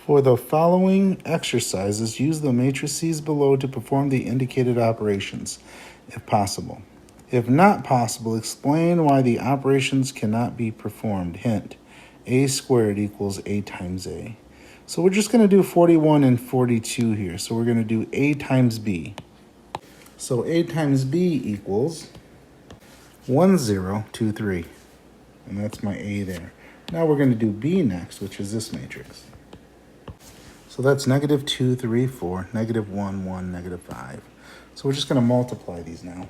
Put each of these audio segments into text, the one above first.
For the following exercises, use the matrices below to perform the indicated operations, if possible. If not possible, explain why the operations cannot be performed. Hint, a squared equals a times a. So we're just going to do 41 and 42 here. So we're going to do a times b. So a times b equals 1, 0, 2, 3. And that's my a there. Now we're going to do b next, which is this matrix. So that's negative 2, 3, 4, negative 1, 1, negative 5. So we're just going to multiply these now.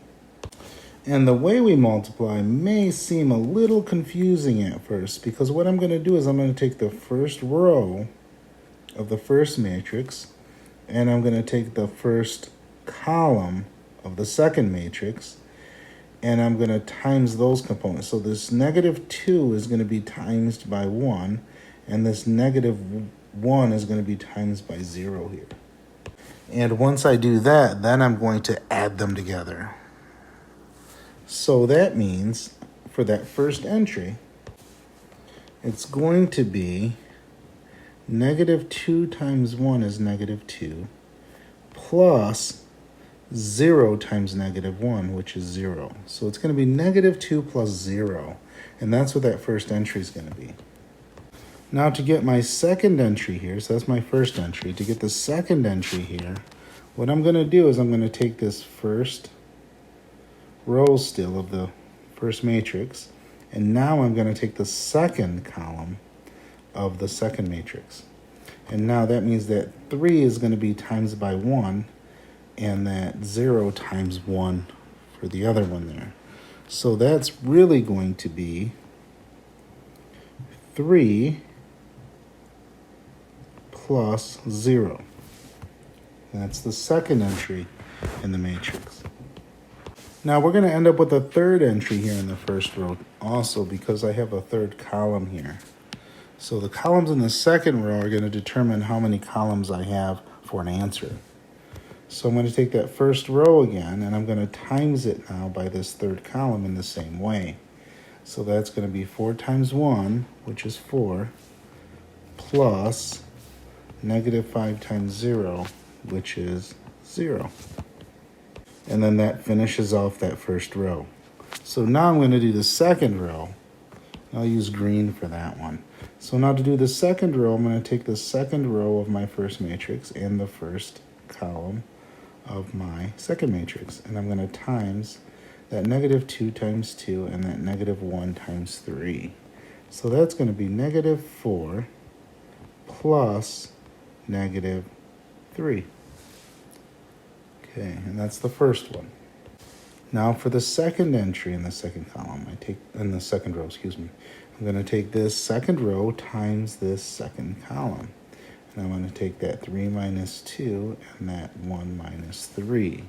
And the way we multiply may seem a little confusing at first, because what I'm going to do is I'm going to take the first row of the first matrix, and I'm going to take the first column of the second matrix, and I'm going to times those components. So this negative 2 is going to be times by 1, and this negative 1 is going to be times by 0 here. And once I do that, then I'm going to add them together. So that means for that first entry, it's going to be negative 2 times 1 is negative 2, plus 0 times negative 1, which is 0. So it's going to be negative 2 plus 0, and that's what that first entry is going to be. Now to get my second entry here, so that's my first entry, to get the second entry here, what I'm going to do is I'm going to take this first row still of the first matrix, and now I'm going to take the second column of the second matrix. And now that means that 3 is going to be times by 1, and that 0 times 1 for the other one there. So that's really going to be 3 plus 0. That's the second entry in the matrix. Now we're going to end up with a third entry here in the first row also, because I have a third column here. So the columns in the second row are going to determine how many columns I have for an answer. So I'm going to take that first row again, and I'm going to times it now by this third column in the same way. So that's going to be 4 times 1, which is 4, plus negative 5 times 0, which is 0. And then that finishes off that first row. So now I'm going to do the second row. I'll use green for that one. So now to do the second row, I'm going to take the second row of my first matrix and the first column of my second matrix. And I'm going to times that negative 2 times 2 and that negative 1 times 3. So that's going to be negative 4 plus negative 3. Okay, and that's the first one. Now for the second entry in the second column, in the second row, I'm going to take this second row times this second column. And I'm going to take that 3 minus 2 and that 1 minus 3.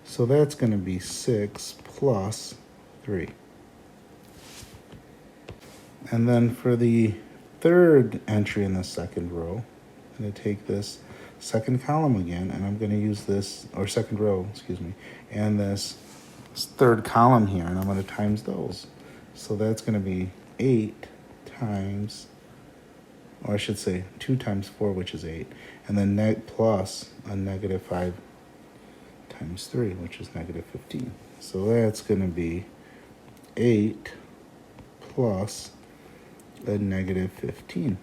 So that's going to be 6 plus 3. And then for the third entry in the second row, I'm going to take this second column again, and I'm going to use this, or second row, and this third column here, and I'm going to times those. So that's going to be 8 times, or I should say 2 times 4, which is 8, and then plus a negative 5 times 3, which is negative 15. So that's going to be 8 plus a negative 15.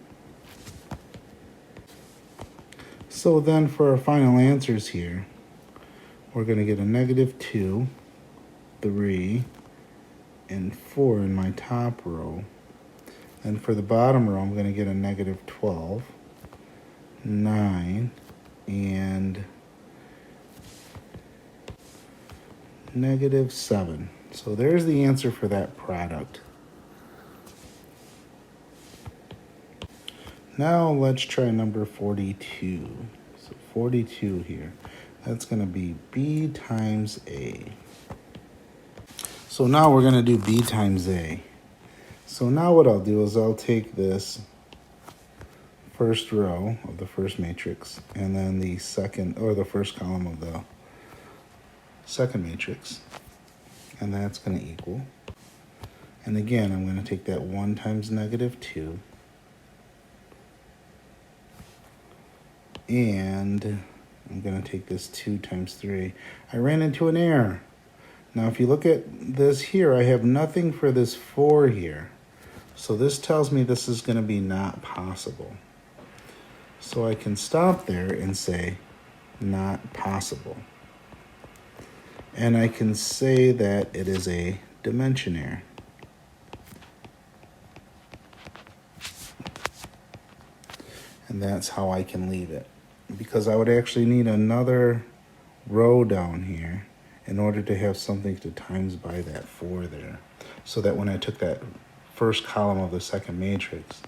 So then for our final answers here, we're going to get a negative 2, 3, and 4 in my top row. And for the bottom row, I'm going to get a negative 12, 9, and negative 7. So there's the answer for that product. Now let's try number 42. So 42 here. That's going to be B times A. So now we're going to do B times A. So now what I'll do is I'll take this first row of the first matrix and then the second, or the first column of the second matrix, and that's going to equal. And again, I'm going to take that 1 times negative 2 And I'm going to take this 2 times 3. I ran into an error. Now, if you look at this here, I have nothing for this 4 here. So this tells me this is going to be not possible. So I can stop there and say, not possible. And I can say that it is a dimension error. And that's how I can leave it. Because I would actually need another row down here in order to have something to times by that 4 there. So that when I took that first column of the second matrix,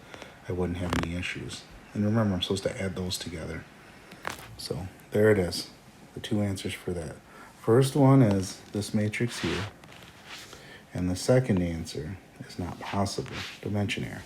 I wouldn't have any issues. And remember, I'm supposed to add those together. So there it is, the 2 answers for that. First one is this matrix here. And the second answer is not possible, dimension error.